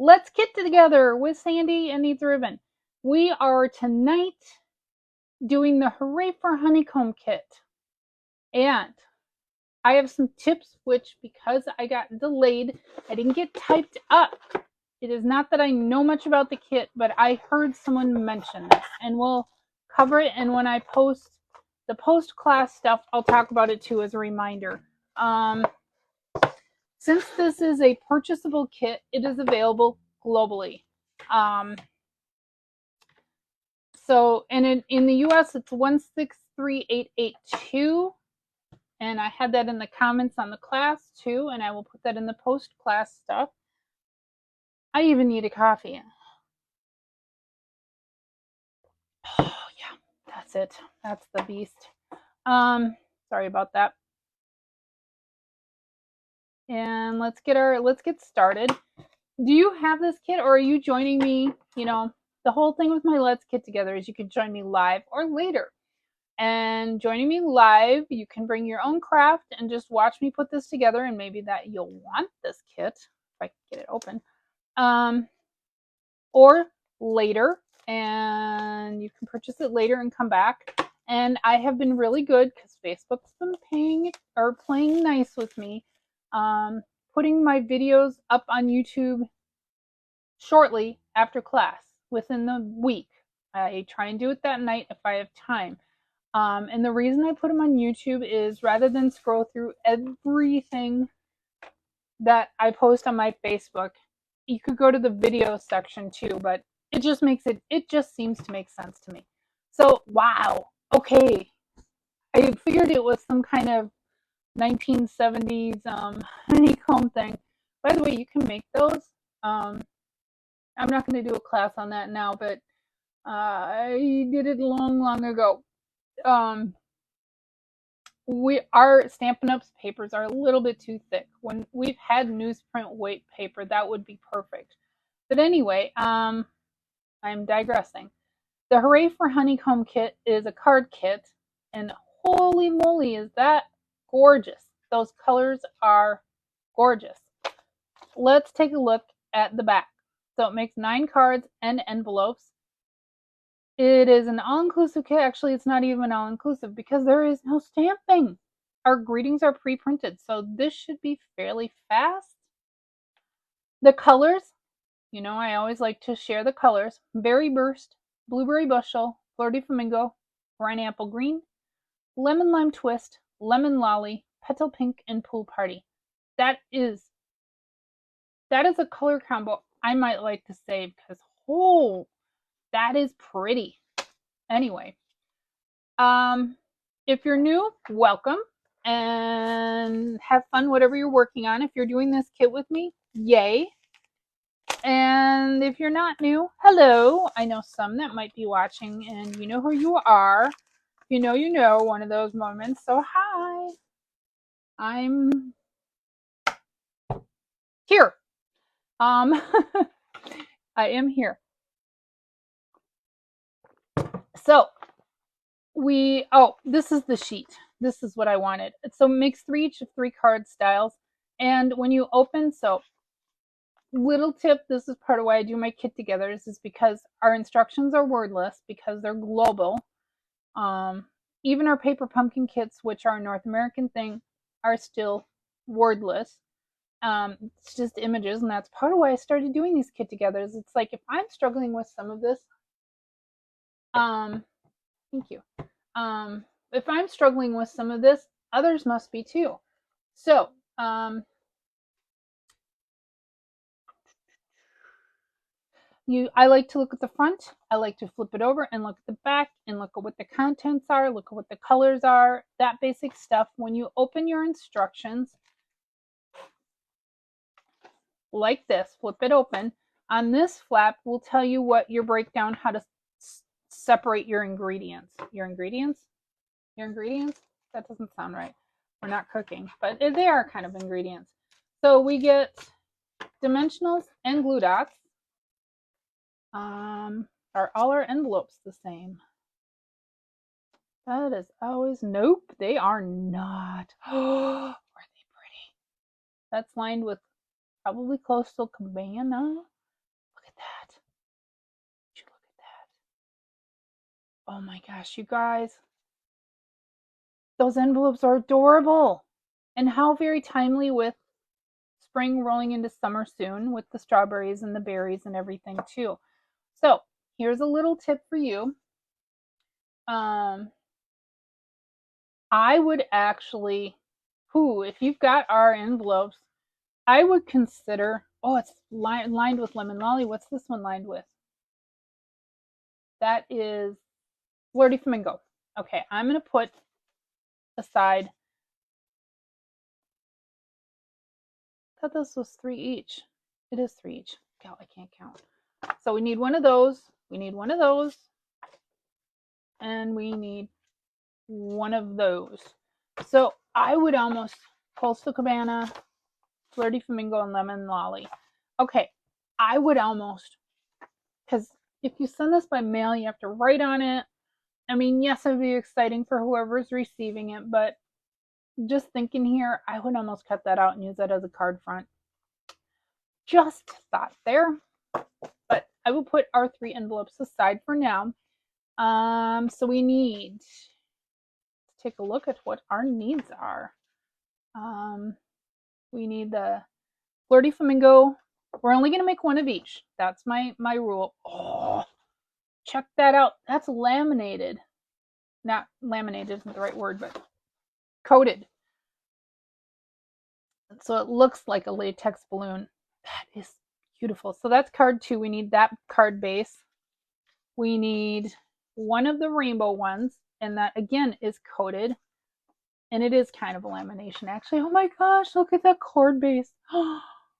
Let's Kit Together with Sandy and Needs a Ribbon. We are tonight doing the Hooray for Honeycomb Kit. And I have some tips, which because I got delayed, I didn't get typed up. It is not that I know much about the kit, but I heard someone mention this, and we'll cover it. And when I post the post-class stuff, I'll talk about it too as a reminder. Since this is a purchasable kit, it is available globally. So, and in the US, it's 163,882. And I had that in the comments on the class too, and I will put that in the post-class stuff. I even need a coffee. Oh yeah, that's it. That's the beast. Sorry about that. And let's get started. Do you have this kit, or are you joining me? You know, the whole thing with my Let's Kit Together is you can join me live or later. And joining me live, you can bring your own craft and just watch me put this together, and maybe that you'll want this kit if I can get it open. Or later, and you can purchase it later and come back. And I have been really good because Facebook's been playing nice with me, putting my videos up on YouTube shortly after class, within the week. I try and do it that night if I have time. And the reason I put them on YouTube is rather than scroll through everything that I post on my Facebook, you could go to the video section too, but it just seems to make sense to me. So, wow. Okay. I figured it was some kind of 1970s honeycomb thing. By the way, you can make those. I'm not going to do a class on that now, but I did it long ago. Our Stampin' Up's papers are a little bit too thick. When we've had newsprint weight paper, that would be perfect. But anyway, I'm digressing. The Hooray for Honeycomb Kit is a card kit, and holy moly, is that gorgeous. Those colors are gorgeous. Let's take a look at the back. So it makes 9 cards and envelopes. It is an all-inclusive kit. Actually, it's not even all-inclusive because there is no stamping. Our greetings are pre-printed, so this should be fairly fast. The colors, you know, I always like to share the colors. Berry Burst, Blueberry Bushel, Fleur de Flamingo, Brine Apple Green, Lemon Lime Twist, Lemon Lolly, Petal Pink, and Pool Party. That is a color combo I might like to save because, oh, that is pretty. Anyway, if you're new, welcome and have fun whatever you're working on. If you're doing this kit with me, yay. And if you're not new, hello. I know some that might be watching and you know who you are. You know, one of those moments. So hi. I'm here. I am here. So this is the sheet. This is what I wanted. So it makes each of 3 card styles. And when you open, so little tip, this is part of why I do my kit together. This is because our instructions are wordless because they're global. Even our paper pumpkin kits, which are a North American thing, are still wordless. It's just images, and that's part of why I started doing these kit togethers. It's like if I'm struggling with some of this, thank you. If I'm struggling with some of this, others must be too. So, I like to look at the front. I like to flip it over and look at the back and look at what the contents are, look at what the colors are, that basic stuff. When you open your instructions, like this, flip it open. On this flap, will tell you what your breakdown, how to separate your ingredients. Your ingredients? That doesn't sound right. We're not cooking, but they are kind of ingredients. So we get dimensionals and glue dots. Are all our envelopes the same? That is always, nope, they are not. Oh, are they pretty? That's lined with probably coastal cabana. Oh my gosh, you guys. Those envelopes are adorable. And how very timely with spring rolling into summer soon with the strawberries and the berries and everything too. So here's a little tip for you. I would actually, if you've got our envelopes, I would consider, oh, it's lined with lemon lolly. What's this one lined with? That is Flirty Flamingo. Okay, I'm going to put aside, I thought this was 3 each. It is 3 each. God, I can't count. So we need one of those. We need one of those. And we need one of those. So I would almost Coastal Cabana, Flirty Flamingo, and Lemon Lolly. Okay, I would almost, because if you send this by mail, you have to write on it. I mean, yes, it would be exciting for whoever's receiving it, but just thinking here, I would almost cut that out and use that as a card front. Just thought there. But I will put our 3 envelopes aside for now. So we need to take a look at what our needs are. We need the Flirty Flamingo. We're only going to make one of each. That's my rule. Oh, check that out. That's laminated. Not laminated isn't the right word, but coated. So it looks like a latex balloon. That is beautiful. So that's card 2. We need that card base. We need one of the rainbow ones, and that again is coated. And it is kind of a lamination, actually. Oh my gosh, look at that cord base.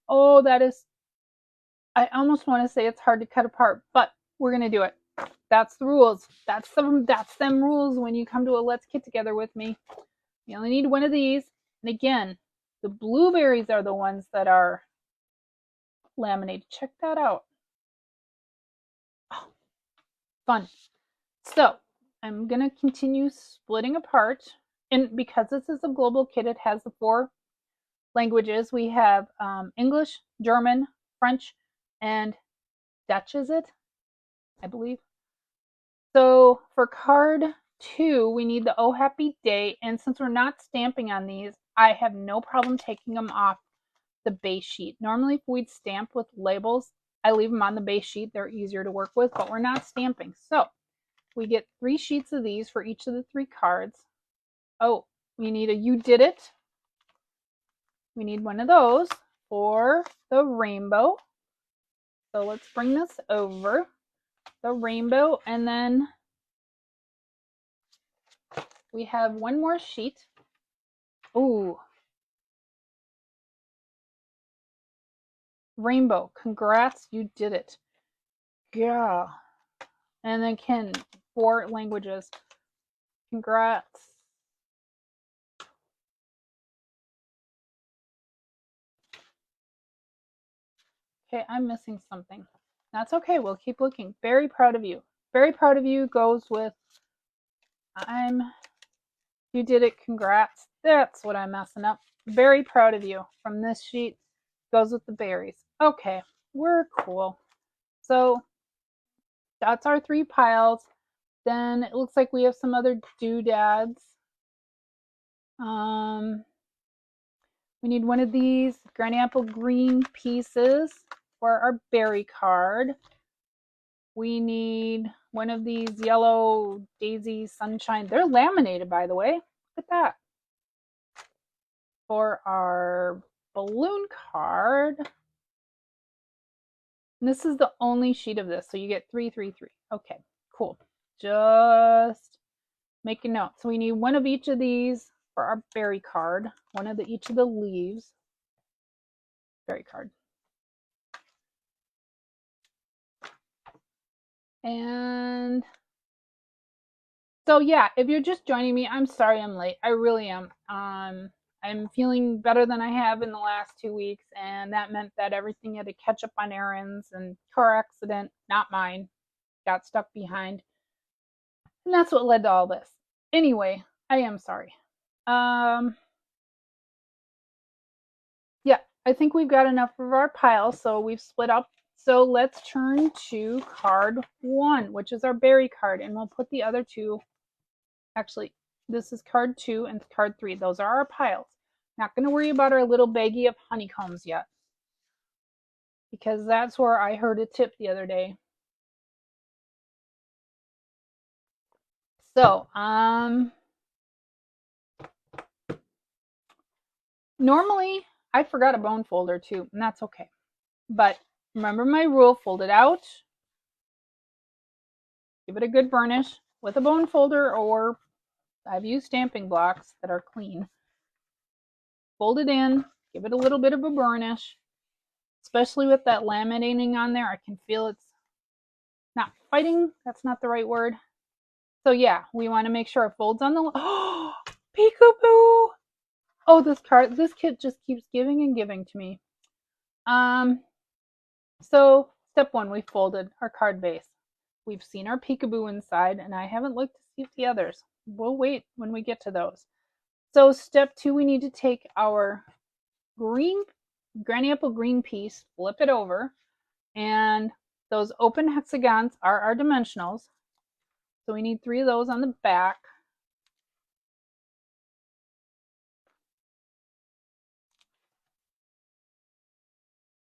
Oh, that is, I almost want to say it's hard to cut apart, but we're going to do it. That's the rules. That's them rules when you come to a Let's Kit Together with me. You only need one of these. And again, the blueberries are the ones that are laminated. Check that out. Oh, fun. So I'm going to continue splitting apart. And because this is a global kit, it has the 4 languages. We have English, German, French, and Dutch, is it? I believe. So for card 2, we need the Oh Happy Day. And since we're not stamping on these, I have no problem taking them off the base sheet. Normally, if we'd stamp with labels, I leave them on the base sheet. They're easier to work with, but we're not stamping. So we get 3 sheets of these for each of the 3 cards. Oh, we need a You Did It. We need one of those for the rainbow. So let's bring this over. The rainbow, and then we have one more sheet. Ooh. Rainbow, congrats, you did it. Yeah. And then Ken, 4 languages. Congrats. Okay, I'm missing something. That's okay, we'll keep looking. Very proud of you. Very proud of you goes with you did it, congrats. That's what I'm messing up. Very proud of you. From this sheet goes with the berries. Okay, we're cool. So that's our 3 piles. Then it looks like we have some other doodads. We need one of these Granny Apple green pieces for our berry card. We need one of these yellow daisy sunshine. They're laminated, by the way. Look at that. For our balloon card. And this is the only sheet of this, so you get 3, 3, 3. Okay, cool. Just make a note. So we need one of each of these for our berry card. One of each of the leaves. Berry card. And so yeah, if you're just joining me, I'm sorry I'm late. I really am. I'm feeling better than I have in the last 2 weeks, and that meant that everything had to catch up on errands, and car accident, not mine, got stuck behind. And that's what led to all this. Anyway, I am sorry. Yeah, I think we've got enough of our pile, so we've split up So let's turn to card 1, which is our berry card, and we'll put the other two, actually, this is card 2 and card 3. Those are our piles. Not going to worry about our little baggie of honeycombs yet, because that's where I heard a tip the other day. So, normally I forgot a bone folder too, and that's okay. But remember my rule, fold it out, give it a good burnish with a bone folder, or I've used stamping blocks that are clean. Fold it in, give it a little bit of a burnish, especially with that laminating on there. I can feel it's not fighting. That's not the right word. So yeah, we want to make sure it folds on the, oh, peekaboo. Oh, this kit just keeps giving and giving to me. So step 1, we folded our card base. We've seen our peekaboo inside, and I haven't looked to see if the others. We'll wait when we get to those. So step 2, we need to take our granny apple green piece, flip it over, and those open hexagons are our dimensionals. So we need 3 of those on the back.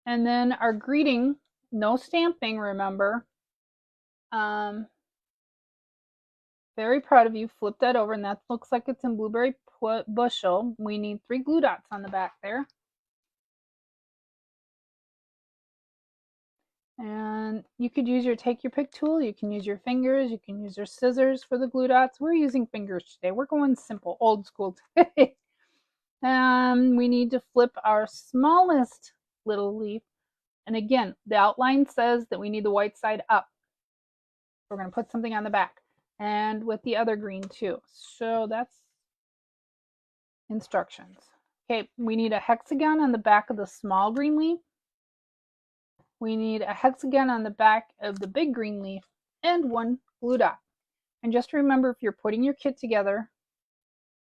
And then our greeting, no stamping, remember. Very proud of you. Flip that over, and that looks like it's in blueberry bushel. We need 3 glue dots on the back there. And you could use your take your pick tool. You can use your fingers. You can use your scissors for the glue dots. We're using fingers today. We're going simple, old school today. We need to flip our smallest little leaf. And again, the outline says that we need the white side up. We're going to put something on the back. And with the other green too. So that's instructions. Okay, we need a hexagon on the back of the small green leaf. We need a hexagon on the back of the big green leaf and 1 glue dot. And just remember, if you're putting your kit together,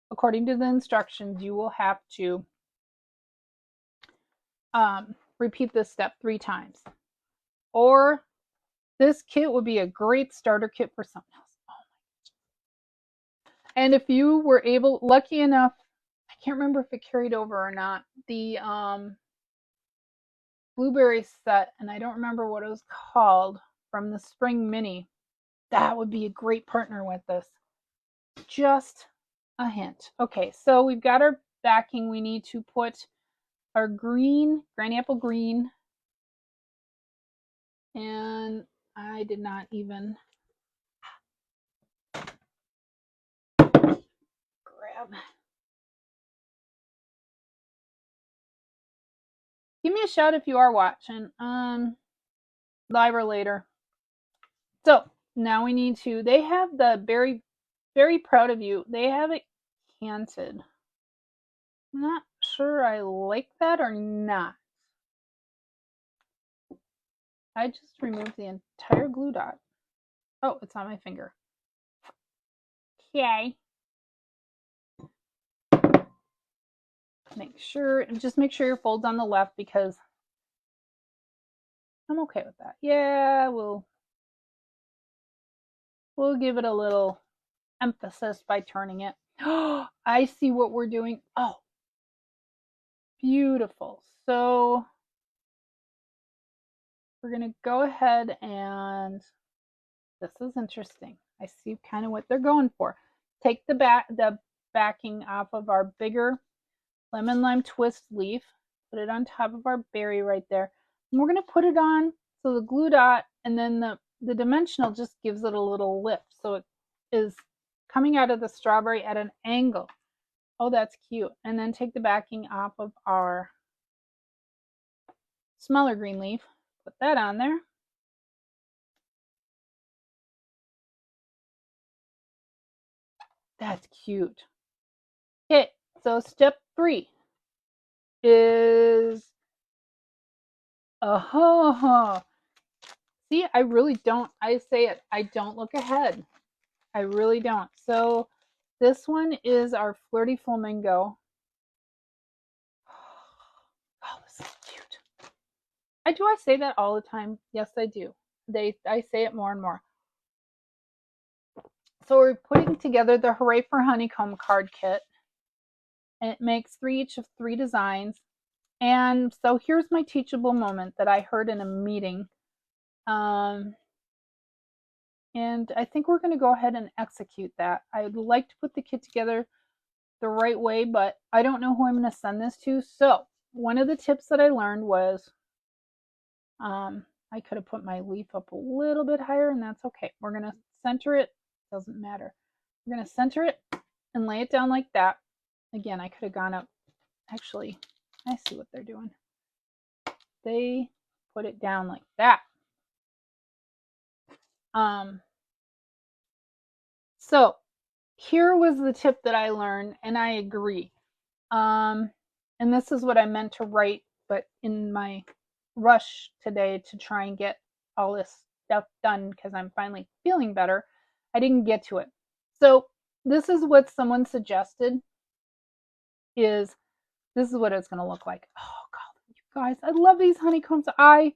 according to the instructions, you will have to repeat this step 3 times. Or this kit would be a great starter kit for something else. Oh my. And if you were lucky enough, I can't remember if it carried over or not, the blueberry set, and I don't remember what it was called, from the spring mini, that would be a great partner with this. Just a hint. Okay, so we've got our backing. We need to put our green, granny apple green, and I did not even grab. Give me a shout if you are watching, live or later. So now we need to, they have the very proud of you. They have it canted. I'm not sure I like that or not. I just removed the entire glue dot. Oh, it's on my finger. Okay. Just make sure your fold's on the left, because I'm okay with that. Yeah, we'll give it a little emphasis by turning it. Oh, I see what we're doing. Oh, beautiful. So we're going to go ahead and, this is interesting. I see kind of what they're going for. Take the backing off of our bigger lemon lime twist leaf, put it on top of our berry right there. And we're going to put it on, so the glue dot, and then the dimensional just gives it a little lift, so it is coming out of the strawberry at an angle. Oh, that's cute. And then take the backing off of our smaller green leaf, put that on there. That's cute. Okay, so step 3 is, see, I really don't, I say it, I don't look ahead. I really don't. So this one is our Flirty Flamingo. Oh, this is cute. Do I say that all the time? Yes, I do. I say it more and more. So we're putting together the Hooray for Honeycomb card kit. And it makes each of 3 designs. And so here's my teachable moment that I heard in a meeting. And I think we're going to go ahead and execute that. I'd like to put the kit together the right way, but I don't know who I'm going to send this to. So one of the tips that I learned was, I could have put my leaf up a little bit higher, and that's okay. We're going to center it. Doesn't matter. We're going to center it and lay it down like that. Again, I could have gone up. Actually, I see what they're doing. They put it down like that. So here was the tip that I learned, and I agree. And this is what I meant to write, but in my rush today to try and get all this stuff done because I'm finally feeling better, I didn't get to it. So this is what someone suggested. This is what it's going to look like. Oh God, you guys, I love these honeycombs. I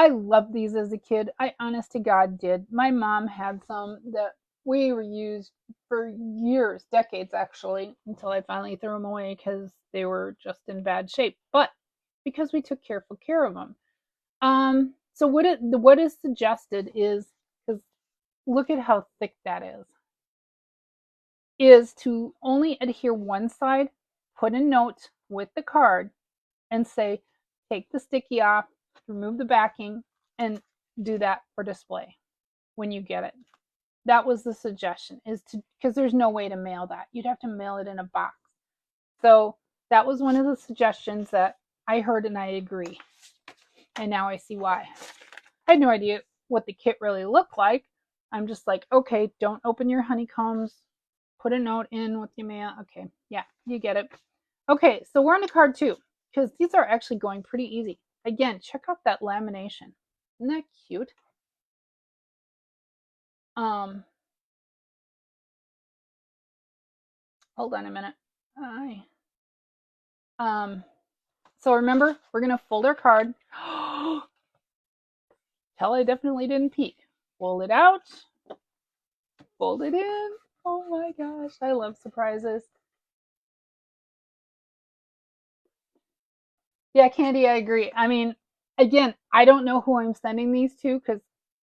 loved these as a kid. I honest to God did. My mom had some that we were used for years, decades actually, until I finally threw them away because they were just in bad shape. But because we took careful care of them. So what is suggested is, because look at how thick that is to only adhere one side, put a note with the card, and say, take the sticky off, remove the backing, and do that for display when you get it. That was the suggestion, is to, because there's no way to mail that. You'd have to mail it in a box. So that was one of the suggestions that I heard, and I agree. And now I see why. I had no idea what the kit really looked like. I'm just like, okay, don't open your honeycombs. Put a note in with your mail. Okay, yeah, you get it. Okay, so we're on to card 2, because these are actually going pretty easy. Again, check out that lamination. Isn't that cute? Hold on a minute. So remember, we're going to fold our card. Tell I definitely didn't peek. Fold it out. Fold it in. Oh my gosh, I love surprises. Yeah, Candy, I agree. I mean, again, I don't know who I'm sending these to because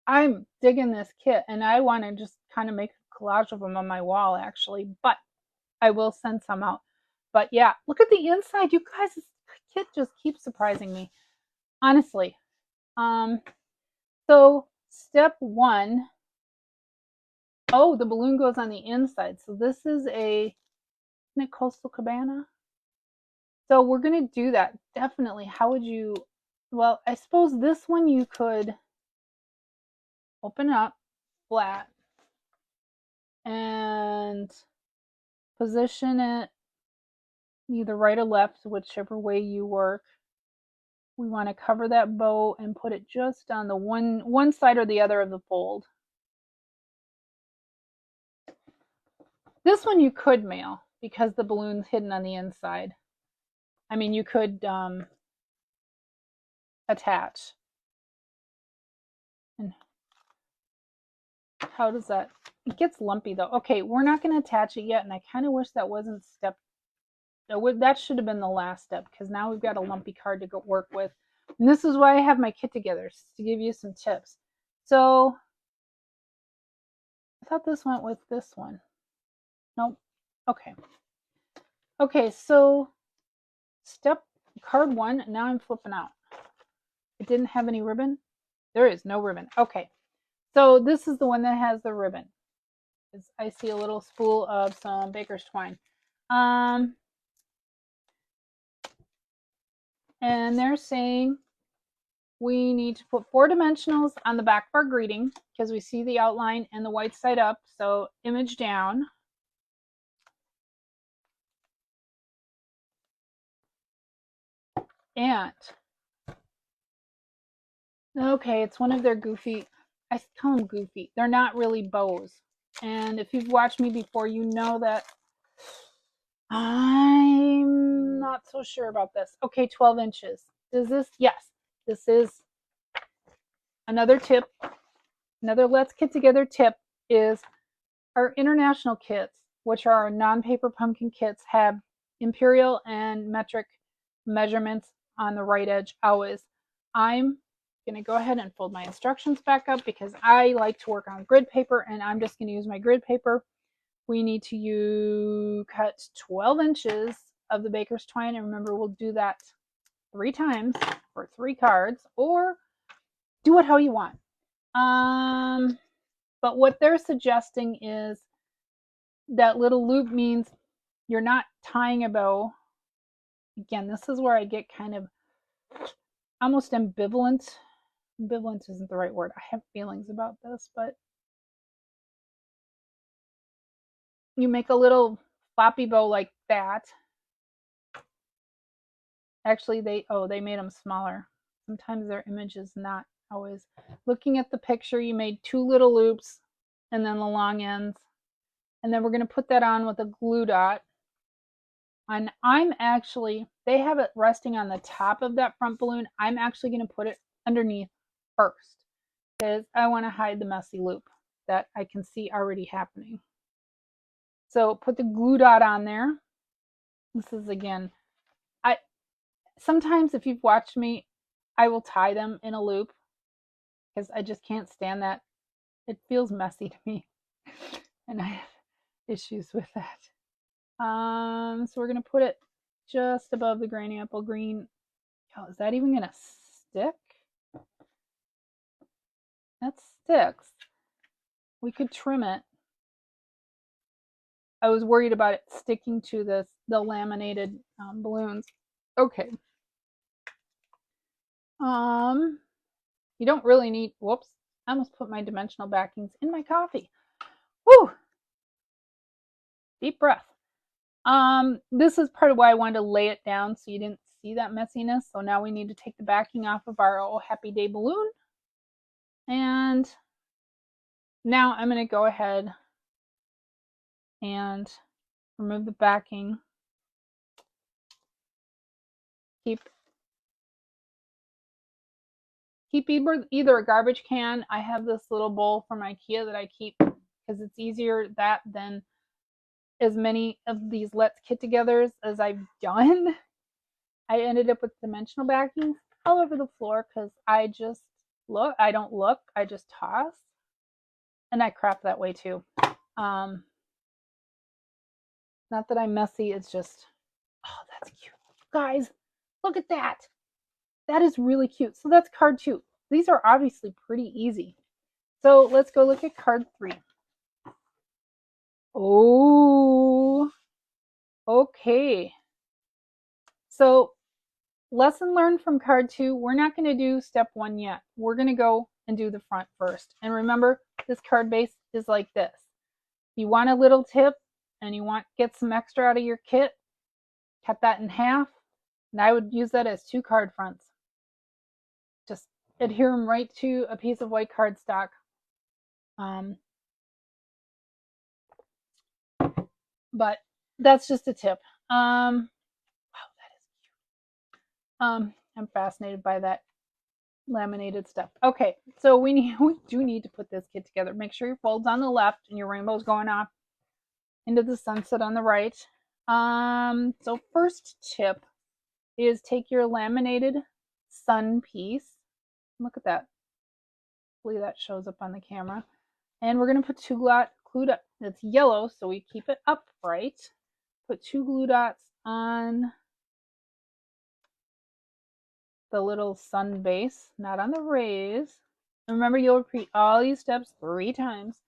I'm digging this kit and I want to just kind of make a collage of them on my wall actually, but I will send some out. But yeah, look at the inside. You guys, this kit just keeps surprising me. Honestly. So step 1. Oh, the balloon goes on the inside. So this is isn't it Coastal Cabana? So we're going to do that. Definitely. How would you, well, I suppose this one you could open up flat and position it either right or left, whichever way you work. We want to cover that bow and put it just on the one side or the other of the fold. This one you could mail because the balloon's hidden on the inside. I mean, you could attach. And how does that? It gets lumpy though. Okay, we're not going to attach it yet, and I kind of wish that wasn't step. That should have been the last step because now we've got a lumpy card to go work with. And this is why I have my kit together, to give you some tips. So I thought this went with this one. Nope. Okay. Okay, so card 1, now I'm flipping out. It didn't have any ribbon. There is no ribbon. Okay. So this is the one that has the ribbon. I see a little spool of some baker's twine. And they're saying we need to put 4 dimensionals on the back of our greeting because we see the outline and the white side up. So image down. And okay, it's one of their goofy, I call them goofy. They're not really bows. And if you've watched me before, you know that I'm not so sure about this. Okay, 12 inches. Is this? Yes. This is another tip. Another Let's Kit Together tip is our international kits, which are our non-paper pumpkin kits, have imperial and metric measurements on the right edge always. I'm going to go ahead and fold my instructions back up because I like to work on grid paper, and I'm just going to use my grid paper. We need to cut 12 inches of the baker's twine, and remember, we'll do that 3 times for 3 cards, or do it how you want. But what they're suggesting is that little loop means you're not tying a bow. Again, this is where I get kind of almost ambivalent. Ambivalent isn't the right word. I have feelings about this, but you make a little floppy bow like that. Actually, they made them smaller. Sometimes their image is not always. Looking at the picture, you made 2 little loops and then the long ends. And then we're going to put that on with a glue dot. And they have it resting on the top of that front balloon. I'm actually going to put it underneath first because I want to hide the messy loop that I can see already happening. So put the glue dot on there. This is, again, sometimes if you've watched me, I will tie them in a loop because I just can't stand that. It feels messy to me and I have issues with that. So we're going to put it just above the granny apple green. Oh, is that even going to stick? That sticks. We could trim it. I was worried about it sticking to the laminated balloons. Okay. You don't really need, whoops, I almost put my dimensional backings in my coffee. Woo! Deep breath. This is part of why I wanted to lay it down so you didn't see that messiness. So now we need to take the backing off of our Oh Happy Day balloon. And now I'm going to go ahead and remove the backing. Keep either a garbage can. I have this little bowl from IKEA that I keep because it's easier that than as many of these Let's Kit Togethers as I've done. I ended up with dimensional backings all over the floor because I just I just toss. And I craft that way too. Not that I'm messy, it's just, oh, that's cute. Guys, look at that. That is really cute. So that's card 2. These are obviously pretty easy. So let's go look at card 3. Oh, okay. So lesson learned from card 2. We're not going to do step 1 yet. We're going to go and do the front first. And remember, this card base is like this. You want a little tip and you want to get some extra out of your kit, cut that in half. And I would use that as 2 card fronts. Just adhere them right to a piece of white cardstock. But that's just a tip. Wow, that is cute. I'm fascinated by that laminated stuff. Okay, so we do need to put this kit together. Make sure your fold's on the left and your rainbow's going off into the sunset on the right. So first tip is take your laminated sun piece. Look at that. Hopefully that shows up on the camera. And we're going to put 2 glue dots. It's yellow, so we keep it upright. Put 2 glue dots on the little sun base, not on the rays. And remember, you'll repeat all these steps 3 times.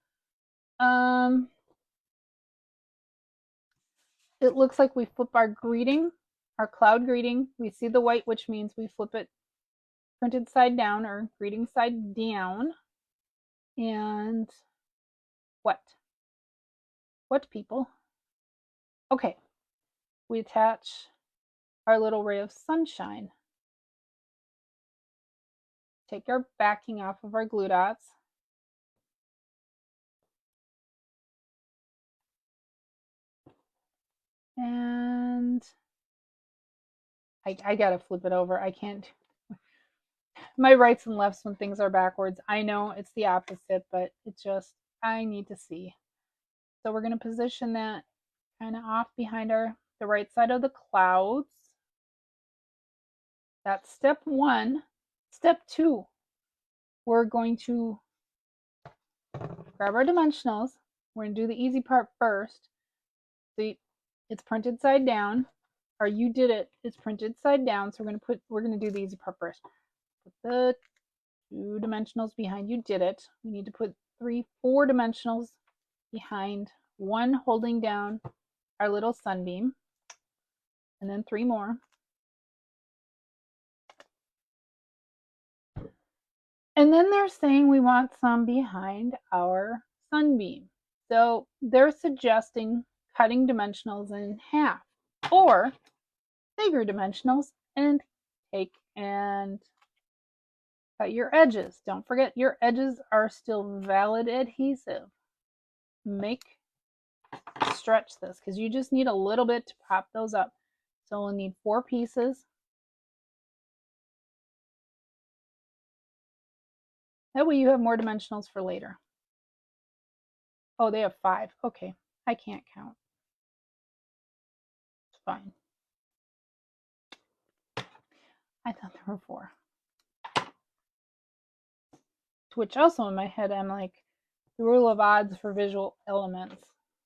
It looks like we flip our greeting, our cloud greeting. We see the white, which means we flip it printed side down or greeting side down. And what people? Okay, we attach our little ray of sunshine. Take our backing off of our glue dots. And I gotta flip it over. I can't. My rights and lefts when things are backwards. I know it's the opposite, but it's just, I need to see. So we're going to position that kind of off behind the right side of the clouds. That's step one. Step two, we're going to grab our dimensionals. We're going to do the easy part first. See, it's printed side down, or you did it. It's printed side down. So we're going to do the easy part first. Put the 2 dimensionals behind. You did it. We need to put 4 dimensionals behind, 1 holding down our little sunbeam, and then 3 more. And then they're saying we want some behind our sunbeam. So they're suggesting cutting dimensionals in half, or bigger dimensionals and take and cut your edges. Don't forget your edges are still valid adhesive. Stretch this because you just need a little bit to pop those up. So we'll need 4 pieces. That way you have more dimensionals for later. Oh, they have 5. Okay, I can't count. It's fine. I thought there were 4. Which also in my head, I'm like, the rule of odds for visual elements.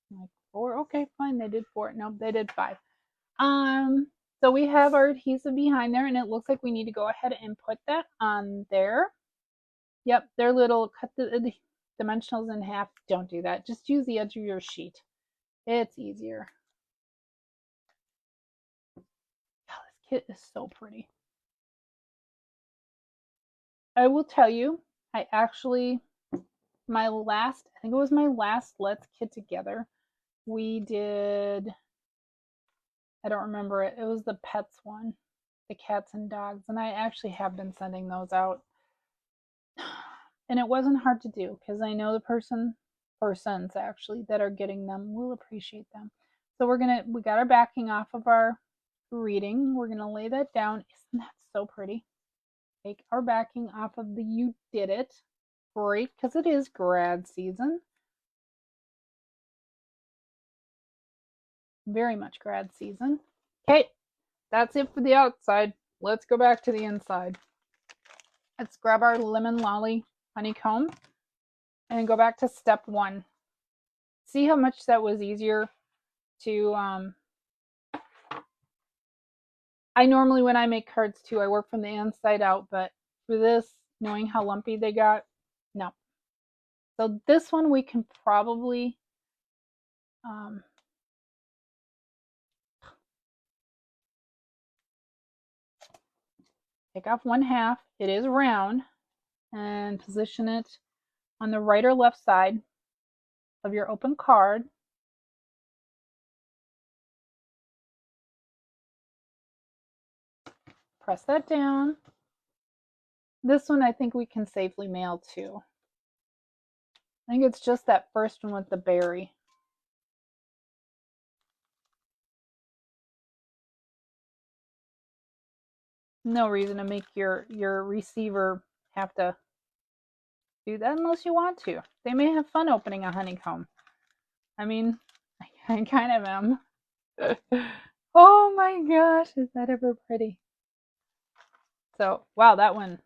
I'm like, 4, okay, fine, they did 4. Nope, they did 5. So we have our adhesive behind there, and it looks like we need to go ahead and put that on there. Yep, they're little, cut the dimensionals in half. Don't do that. Just use the edge of your sheet. It's easier. Oh, this kit is so pretty. I will tell you, I actually, I think it was my last Let's Kit Together. We did, I don't remember it. It was the pets one, the cats and dogs. And I actually have been sending those out. And it wasn't hard to do because I know the persons actually that are getting them will appreciate them. So we got our backing off of our reading. We're gonna lay that down. Isn't that so pretty? Take our backing off of the You Did It. Great, because it is grad season. Very much grad season. Okay, that's it for the outside. Let's go back to the inside. Let's grab our Lemon Lolly honeycomb and go back to step 1. See how much that was easier to I normally, when I make cards too, I work from the inside out, but for this, knowing how lumpy they got, no. So this one we can probably take off 1/2. It is round, and position it on the right or left side of your open card. Press that down. This one I think we can safely mail too. I think it's just that first one with the berry. No reason to make your receiver have to do that unless you want to. They may have fun opening a honeycomb. I mean, I kind of am. Oh my gosh, is that ever pretty? So, wow, that one,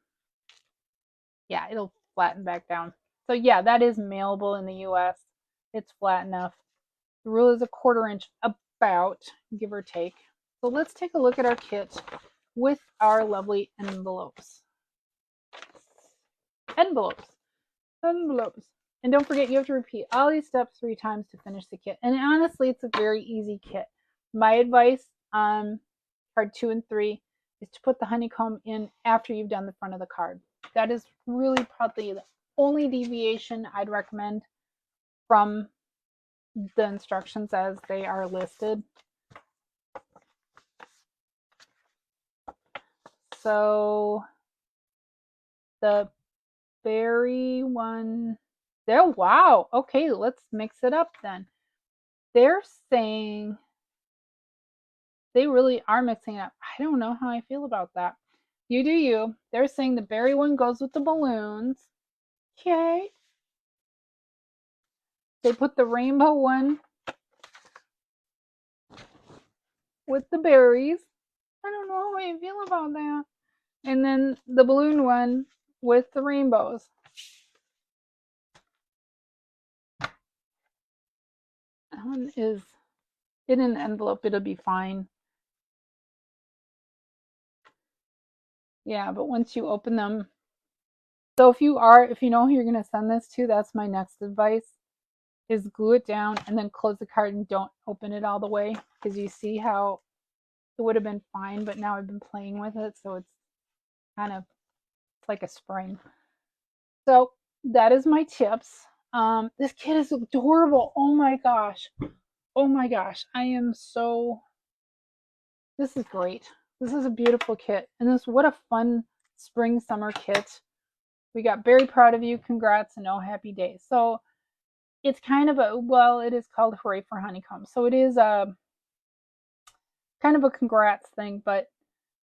yeah, it'll flatten back down. So yeah, that is mailable in the US. It's flat enough. The rule is 1/4 inch about, give or take. So let's take a look at our kit with our lovely envelopes. Envelopes. And don't forget, you have to repeat all these steps 3 times to finish the kit. And honestly, it's a very easy kit. My advice on card 2 and 3 is to put the honeycomb in after you've done the front of the card. That is really probably the only deviation I'd recommend from the instructions as they are listed. So the berry one there, wow, okay, let's mix it up then. They're saying They really are mixing it up. I don't know how I feel about that. You do you. They're saying the berry one goes with the balloons. Okay. They put the rainbow one with the berries. I don't know how I feel about that. And then the balloon one with the rainbows. That one is in an envelope. It'll be fine. Yeah, but once you open them. So if you know who you're going to send this to, that's my next advice, is glue it down and then close the card and don't open it all the way, because you see how it would have been fine, but now I've been playing with it, so it's kind of like a spring. So that is my tips. This kit is adorable. Oh my gosh. Oh my gosh. This is great. This is a beautiful kit. And what a fun spring summer kit. We got very proud of you. Congrats and oh happy day. So it's kind of it is called Hooray for Honeycomb. So it is a kind of a congrats thing, but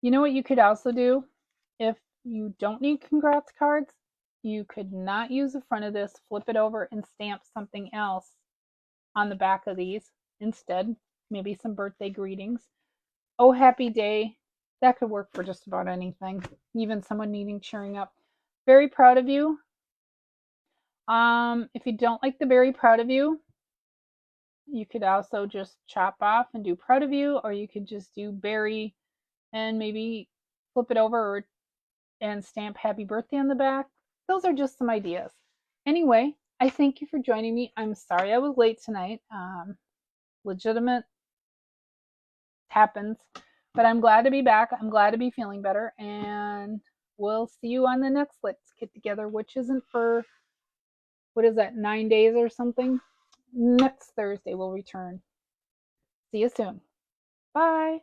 you know what you could also do if you don't need congrats cards? You could not use the front of this, flip it over and stamp something else on the back of these instead. Maybe some birthday greetings. Oh, happy day. That could work for just about anything. Even someone needing cheering up. Very proud of you. If you don't like the very proud of you, you could also just chop off and do proud of you, or you could just do berry and maybe flip it over and stamp happy birthday on the back. Those are just some ideas. Anyway, I thank you for joining me. I'm sorry I was late tonight. Legitimate happens, but I'm glad to be back. I'm glad to be feeling better, and we'll see you on the next Let's Get Together, which isn't for, 9 days or something. Next Thursday we'll return. See you soon. Bye.